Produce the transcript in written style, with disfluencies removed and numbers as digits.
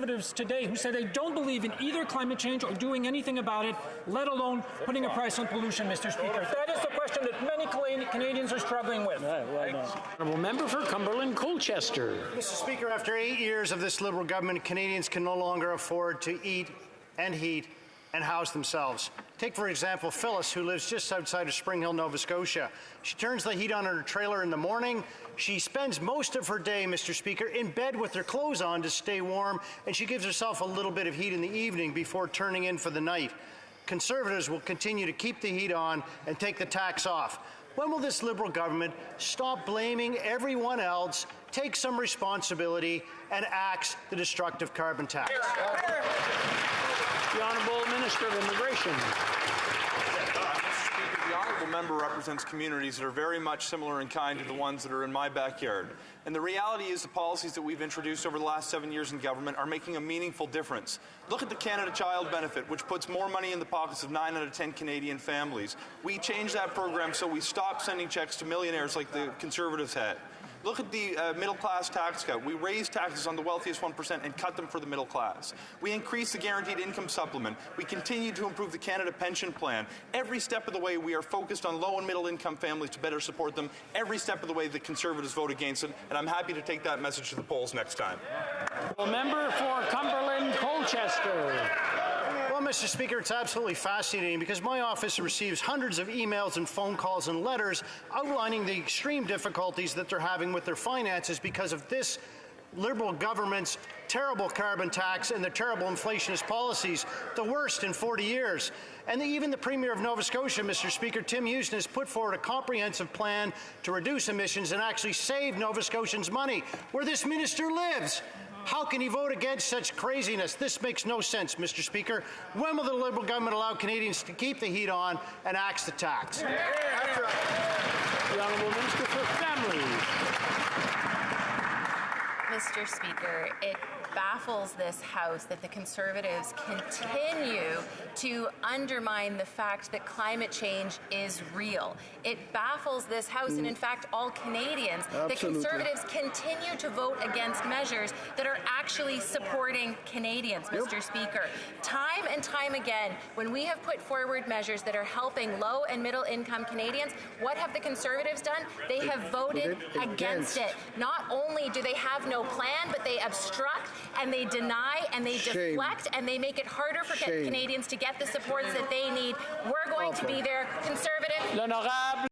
Conservatives today who say they don't believe in either climate change or doing anything about it, let alone putting a price on pollution, Mr. Speaker. That is the question that many Canadians are struggling with. Honourable member for Cumberland Colchester. Mr. Speaker, after 8 years of this Liberal government, Canadians can no longer afford to eat and heat and house themselves. Take, for example, Phyllis, who lives just outside of Spring Hill, Nova Scotia. She turns the heat on in her trailer in the morning. She spends most of her day, Mr. Speaker, in bed with her clothes on to stay warm, and she gives herself a little bit of heat in the evening before turning in for the night. Conservatives will continue to keep the heat on and take the tax off. When will this Liberal government stop blaming everyone else, take some responsibility, and axe the destructive carbon tax? The Honourable Minister of Immigration. The honourable member represents communities that are very much similar in kind to the ones that are in my backyard. And the reality is the policies that we've introduced over the last 7 years in government are making a meaningful difference. Look at the Canada Child Benefit, which puts more money in the pockets of 9 out of 10 Canadian families. We changed that program so we stopped sending checks to millionaires like the Conservatives had. Look at the middle-class tax cut. We raised taxes on the wealthiest 1% and cut them for the middle class. We increased the guaranteed income supplement. We continue to improve the Canada Pension Plan. Every step of the way, we are focused on low and middle-income families to better support them. Every step of the way, the Conservatives vote against it, and I'm happy to take that message to the polls next time. Member for Cumberland Colchester. Well, Mr. Speaker, it's absolutely fascinating because my office receives hundreds of emails and phone calls and letters outlining the extreme difficulties that they're having with their finances because of this Liberal government's terrible carbon tax and their terrible inflationist policies, the worst in 40 years. And even the Premier of Nova Scotia, Mr. Speaker, Tim Houston, has put forward a comprehensive plan to reduce emissions and actually save Nova Scotians money, where this minister lives. How can he vote against such craziness? This makes no sense, Mr. Speaker. When will the Liberal government allow Canadians to keep the heat on and axe the tax? The Honourable Minister for Families. Mr. Speaker, it baffles this House that the Conservatives continue to undermine the fact that climate change is real. It baffles this House and, in fact, all Canadians that Conservatives continue to vote against measures that are actually supporting Canadians, Mr. Speaker. Time and time again, when we have put forward measures that are helping low and middle income Canadians, what have the Conservatives done? They have voted against it. Not only do they have no plan, but they obstruct and they deny and they deflect and they make it harder for Canadians to get the supports that they need. We're going to be there. Conservative.